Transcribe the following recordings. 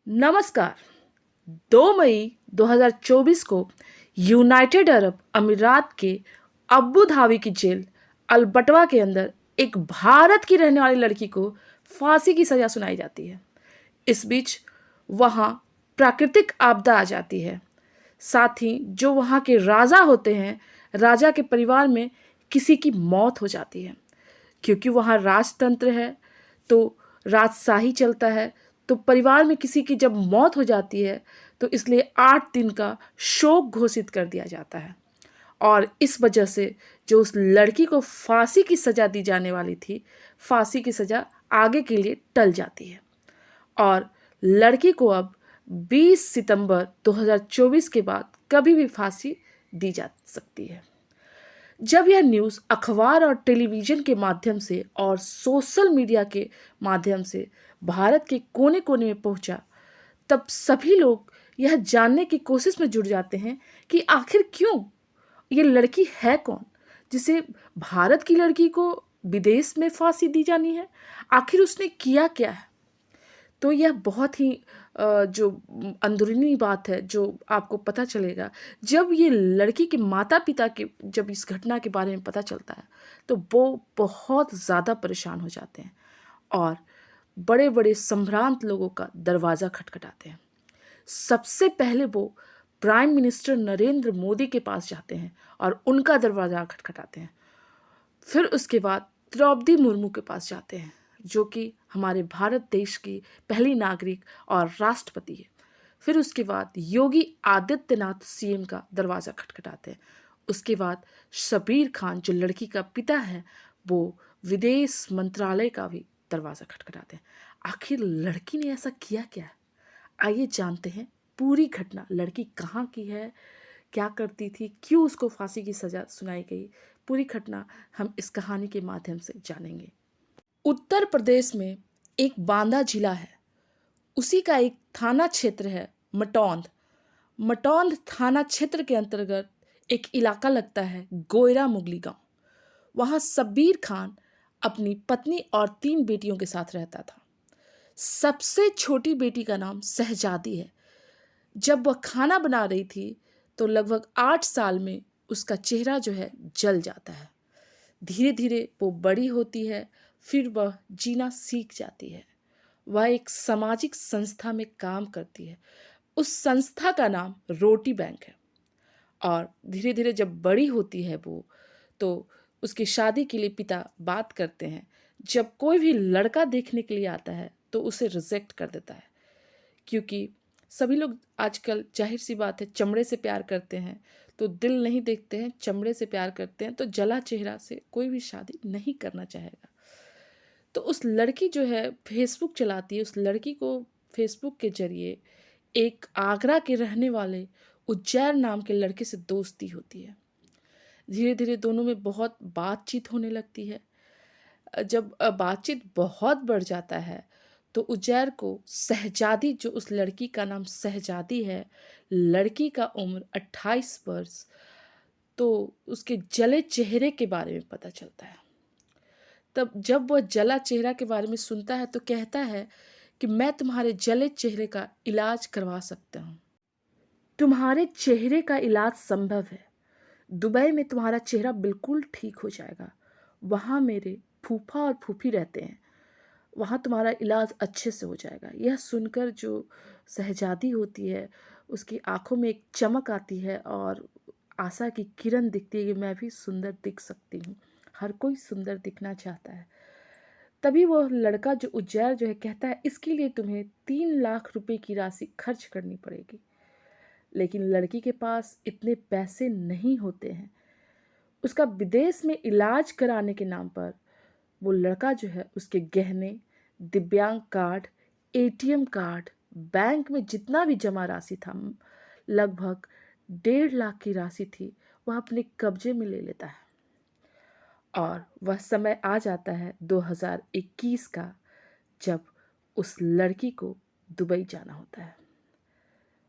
नमस्कार। 2 मई 2024 को United Arab अमीरात के अबू धाबी की जेल अलबटवा के अंदर एक भारत की रहने वाली लड़की को फांसी की सज़ा सुनाई जाती है। इस बीच वहाँ प्राकृतिक आपदा आ जाती है। साथ ही जो वहाँ के राजा होते हैं, राजा के परिवार में किसी की मौत हो जाती है। क्योंकि वहाँ राजतंत्र है, तो राजशाही चलता है, तो परिवार में किसी की जब मौत हो जाती है तो इसलिए 8 दिन का शोक घोषित कर दिया जाता है। और इस वजह से जो उस लड़की को फांसी की सज़ा दी जाने वाली थी, फांसी की सज़ा आगे के लिए टल जाती है और लड़की को अब 20 सितंबर 2024 के बाद कभी भी फांसी दी जा सकती है। जब यह न्यूज़ अखबार और टेलीविज़न के माध्यम से और सोशल मीडिया के माध्यम से भारत के कोने कोने में पहुंचा, तब सभी लोग यह जानने की कोशिश में जुट जाते हैं कि आखिर क्यों ये लड़की है कौन, जिसे भारत की लड़की को विदेश में फांसी दी जानी है। आखिर उसने किया क्या है। तो यह बहुत ही जो अंदरूनी बात है जो आपको पता चलेगा जब ये लड़की के माता पिता के जब इस घटना के बारे में पता चलता है, तो वो बहुत ज़्यादा परेशान हो जाते हैं और बड़े बड़े संभ्रांत लोगों का दरवाज़ा खटखटाते हैं। सबसे पहले वो प्राइम मिनिस्टर नरेंद्र मोदी के पास जाते हैं और उनका दरवाज़ा खटखटाते हैं। फिर उसके बाद द्रौपदी मुर्मू के पास जाते हैं, जो कि हमारे भारत देश की पहली नागरिक और राष्ट्रपति है। फिर उसके बाद योगी आदित्यनाथ सीएम का दरवाज़ा खटखटाते हैं। उसके बाद शबीर खान जो लड़की का पिता है, वो विदेश मंत्रालय का भी दरवाज़ा खटखटाते हैं। आखिर लड़की ने ऐसा किया क्या है? आइए जानते हैं पूरी घटना। लड़की कहाँ की है, क्या करती थी, क्यों उसको फांसी की सज़ा सुनाई गई, पूरी घटना हम इस कहानी के माध्यम से जानेंगे। उत्तर प्रदेश में एक बांदा जिला है, उसी का एक थाना क्षेत्र है मटौंध। मटौंध थाना क्षेत्र के अंतर्गत एक इलाका लगता है गोयरा मुगली गांव। वहाँ शब्बीर खान अपनी पत्नी और 3 बेटियों के साथ रहता था। सबसे छोटी बेटी का नाम शहजादी है। जब वह खाना बना रही थी तो लगभग 8 साल में उसका चेहरा जो है जल जाता है। धीरे धीरे वो बड़ी होती है, फिर वह जीना सीख जाती है। वह एक सामाजिक संस्था में काम करती है। उस संस्था का नाम रोटी बैंक है। और धीरे धीरे जब बड़ी होती है वो, तो उसकी शादी के लिए पिता बात करते हैं। जब कोई भी लड़का देखने के लिए आता है तो उसे रिजेक्ट कर देता है, क्योंकि सभी लोग आजकल जाहिर सी बात है चमड़े से प्यार करते हैं, तो दिल नहीं देखते हैं, चमड़े से प्यार करते हैं। तो जला चेहरा से कोई भी शादी नहीं करना चाहेगा। तो उस लड़की जो है फेसबुक चलाती है। उस लड़की को फेसबुक के जरिए एक आगरा के रहने वाले उज्जैर नाम के लड़के से दोस्ती होती है। धीरे धीरे दोनों में बहुत बातचीत होने लगती है। जब बातचीत बहुत बढ़ जाता है तो उज्जैर को शहजादी, जो उस लड़की का नाम शहजादी है, लड़की का उम्र 28 वर्ष, तो उसके जले चेहरे के बारे में पता चलता है। तब जब वह जला चेहरा के बारे में सुनता है तो कहता है कि मैं तुम्हारे जले चेहरे का इलाज करवा सकता हूँ। तुम्हारे चेहरे का इलाज संभव है। दुबई में तुम्हारा चेहरा बिल्कुल ठीक हो जाएगा। वहाँ मेरे फूफा और फूफी रहते हैं, वहाँ तुम्हारा इलाज अच्छे से हो जाएगा। यह सुनकर जो शहजादी होती है, उसकी आंखों में एक चमक आती है और आशा की किरण दिखती है कि मैं भी सुंदर दिख सकती हूँ। हर कोई सुंदर दिखना चाहता है। तभी वो लड़का जो उज्जैर जो है कहता है, इसके लिए तुम्हें 3 लाख रुपए की राशि खर्च करनी पड़ेगी। लेकिन लड़की के पास इतने पैसे नहीं होते हैं। उसका विदेश में इलाज कराने के नाम पर वो लड़का जो है उसके गहने, दिव्यांग कार्ड, एटीएम कार्ड, बैंक में जितना भी जमा राशि था, लगभग 1.5 लाख की राशि थी, वह अपने कब्जे में ले लेता है। और वह समय आ जाता है 2021 का, जब उस लड़की को दुबई जाना होता है।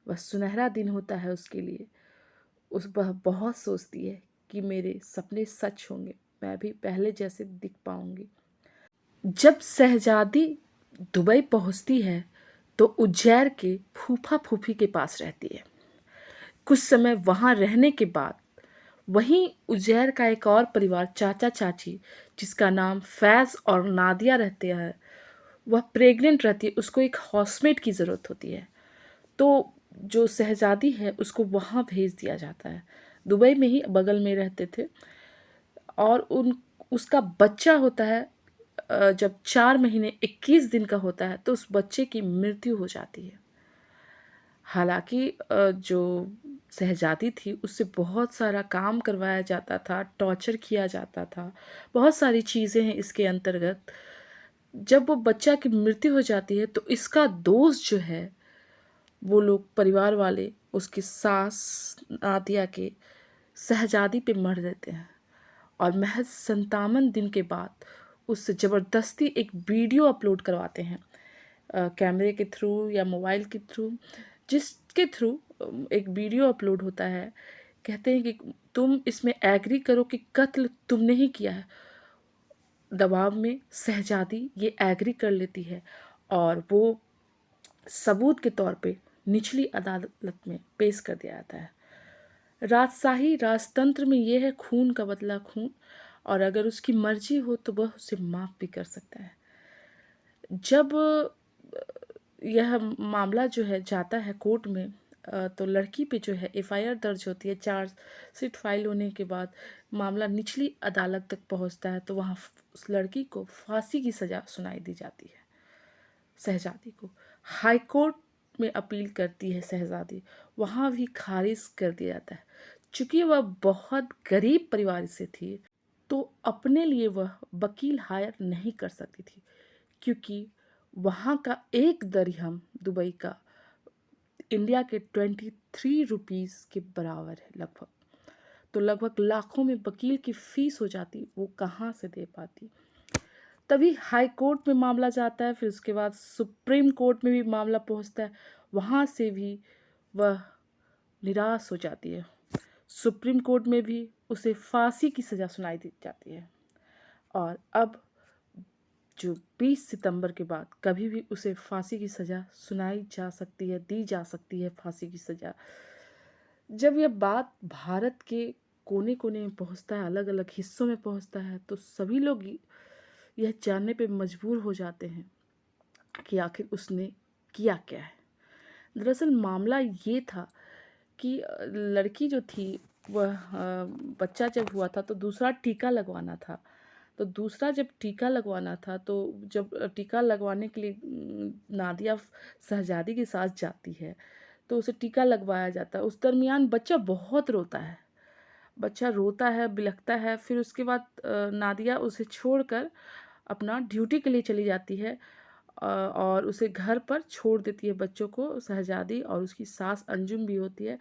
वह सुनहरा दिन होता है उसके लिए। वह बहुत सोचती है कि मेरे सपने सच होंगे, मैं भी पहले जैसे दिख पाऊंगी। जब शहजादी दुबई पहुंचती है तो उज्जैन के फूफा फूफी के पास रहती है। कुछ समय वहाँ रहने के बाद वहीं उज्जैन का एक और परिवार चाचा चाची, जिसका नाम फैज़ और नादिया रहते हैं, वह प्रेग्नेंट रहती है। उसको एक हाउसमेट की ज़रूरत होती है। तो जो शहज़ादी है उसको वहाँ भेज दिया जाता है। दुबई में ही बगल में रहते थे। और उसका बच्चा होता है, जब 4 महीने 21 दिन का होता है तो उस बच्चे की मृत्यु हो जाती है। हालाँकि जो शहज़ादी थी उससे बहुत सारा काम करवाया जाता था, टॉर्चर किया जाता था, बहुत सारी चीज़ें हैं इसके अंतर्गत। जब वो बच्चा की मृत्यु हो जाती है तो इसका दोस्त जो है, वो लोग परिवार वाले उसकी सास नादिया के शहज़ादी पे मर देते हैं। और महज़ 57 दिन के बाद उससे ज़बरदस्ती एक वीडियो अपलोड करवाते हैं, कैमरे के थ्रू या मोबाइल के थ्रू, जिसके थ्रू एक वीडियो अपलोड होता है। कहते हैं कि तुम इसमें एग्री करो कि कत्ल तुमने ही किया है। दबाव में शहज़ादी ये एग्री कर लेती है और वो सबूत के तौर पे निचली अदालत में पेश कर दिया जाता है। राजशाही राजतंत्र में ये है खून का बदला खून, और अगर उसकी मर्जी हो तो वह उसे माफ़ भी कर सकता है। जब यह मामला जो है जाता है कोर्ट में, तो लड़की पे जो है एफआईआर दर्ज होती है। चार्जशीट फाइल होने के बाद मामला निचली अदालत तक पहुंचता है, तो वहाँ उस लड़की को फांसी की सज़ा सुनाई दी जाती है। शहज़ादी को हाई कोर्ट में अपील करती है शहज़ादी, वहाँ भी खारिज कर दिया जाता है। चूँकि वह बहुत गरीब परिवार से थी, तो अपने लिए वह वकील हायर नहीं कर सकती थी, क्योंकि वहाँ का एक दरहम दुबई का इंडिया के 23 रुपीज़ के बराबर है लगभग। तो लगभग लाखों में वकील की फ़ीस हो जाती, वो कहाँ से दे पाती। तभी हाई कोर्ट में मामला जाता है, फिर उसके बाद सुप्रीम कोर्ट में भी मामला पहुंचता है। वहाँ से भी वह निराश हो जाती है। सुप्रीम कोर्ट में भी उसे फांसी की सज़ा सुनाई दी जाती है। और अब जो 20 सितंबर के बाद कभी भी उसे फांसी की सज़ा सुनाई जा सकती है, दी जा सकती है फांसी की सज़ा। जब यह बात भारत के कोने कोने में पहुंचता है, अलग अलग हिस्सों में पहुंचता है, तो सभी लोग यह जानने पे मजबूर हो जाते हैं कि आखिर उसने किया क्या है। दरअसल मामला ये था कि लड़की जो थी वह बच्चा जब हुआ था तो दूसरा टीका लगवाना था। तो दूसरा जब टीका लगवाना था, तो जब टीका लगवाने के लिए नादिया शहज़ादी के साथ जाती है, तो उसे टीका लगवाया जाता है। उस दरमियान बच्चा बहुत रोता है, बच्चा रोता है, बिलखता है। फिर उसके बाद नादिया उसे छोड़कर अपना ड्यूटी के लिए चली जाती है, और उसे घर पर छोड़ देती है बच्चों को शहज़ादी, और उसकी सास अंजुम भी होती है।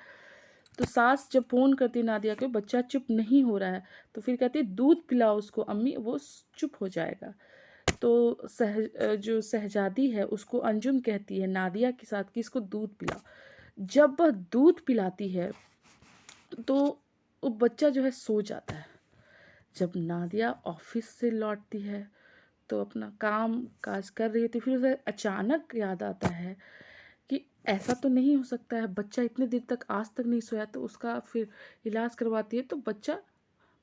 तो सास जब फ़ोन करती है नादिया को, बच्चा चुप नहीं हो रहा है, तो फिर कहती है दूध पिलाओ उसको अम्मी, वो चुप हो जाएगा। तो जो शहज़ादी है उसको अंजुम कहती है नादिया के साथ कि इसको दूध पिलाओ। जब वह दूध पिलाती है तो वो बच्चा जो है सो जाता है। जब नादिया ऑफिस से लौटती है तो अपना काम काज कर रही होती, फिर उसे अचानक याद आता है कि ऐसा तो नहीं हो सकता है, बच्चा इतने देर तक आज तक नहीं सोया। तो उसका फिर इलाज करवाती है तो बच्चा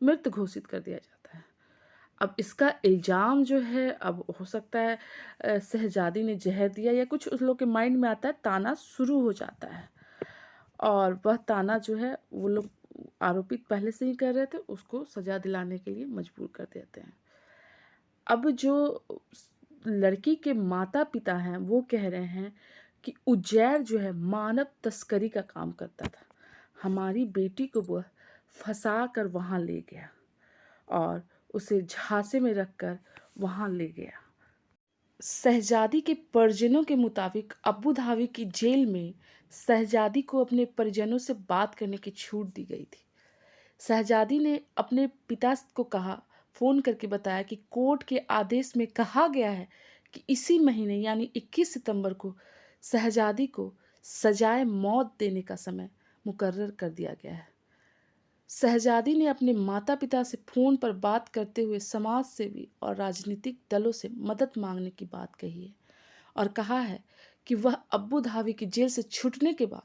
मृत घोषित कर दिया जाता है। अब इसका इल्ज़ाम जो है, अब हो सकता है शहज़ादी ने जहर दिया या कुछ उस लोग के माइंड में आता है, ताना शुरू हो जाता है। और वह ताना जो है वो लोग आरोपित पहले से ही कर रहे थे, उसको सज़ा दिलाने के लिए मजबूर कर देते हैं। अब जो लड़की के माता पिता हैं वो कह रहे हैं कि उज्जैर जो है मानव तस्करी का काम करता था, हमारी बेटी को वह फंसा कर वहाँ ले गया और उसे झांसे में रखकर वहाँ ले गया। शहजादी के परिजनों के मुताबिक अबू धाबी की जेल में शहजादी को अपने परिजनों से बात करने की छूट दी गई थी। शहजादी ने अपने पिता को कहा, फ़ोन करके बताया कि कोर्ट के आदेश में कहा गया है कि इसी महीने यानी 21 सितंबर को शहजादी को सजाए मौत देने का समय मुकर्रर कर दिया गया है। शहजादी ने अपने माता पिता से फ़ोन पर बात करते हुए समाज सेवी और राजनीतिक दलों से मदद मांगने की बात कही है और कहा है कि वह अब्बू धाबी की जेल से छूटने के बाद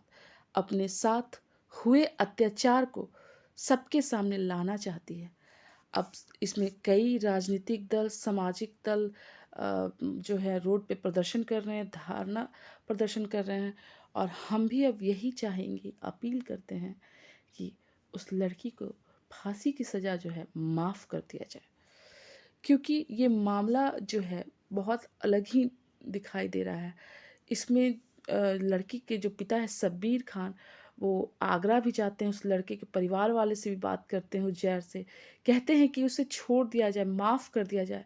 अपने साथ हुए अत्याचार को सबके सामने लाना चाहती है। अब इसमें कई राजनीतिक दल, सामाजिक दल जो है रोड पे प्रदर्शन कर रहे हैं, धरना प्रदर्शन कर रहे हैं और हम भी अब यही चाहेंगे, अपील करते हैं कि उस लड़की को फांसी की सज़ा जो है माफ़ कर दिया जाए। क्योंकि ये मामला जो है बहुत अलग ही दिखाई दे रहा है। इसमें लड़की के जो पिता हैं शब्बीर खान, वो आगरा भी जाते हैं, उस लड़के के परिवार वाले से भी बात करते हैं उज्जैन से, कहते हैं कि उसे छोड़ दिया जाए, माफ़ कर दिया जाए।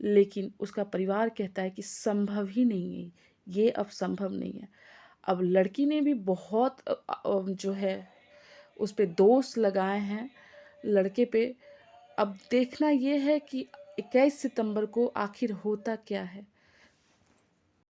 लेकिन उसका परिवार कहता है कि संभव ही नहीं है, ये अब संभव नहीं है। अब लड़की ने भी बहुत जो है उस पे दोष लगाए हैं लड़के पे। अब देखना ये है कि 21 सितंबर को आखिर होता क्या है।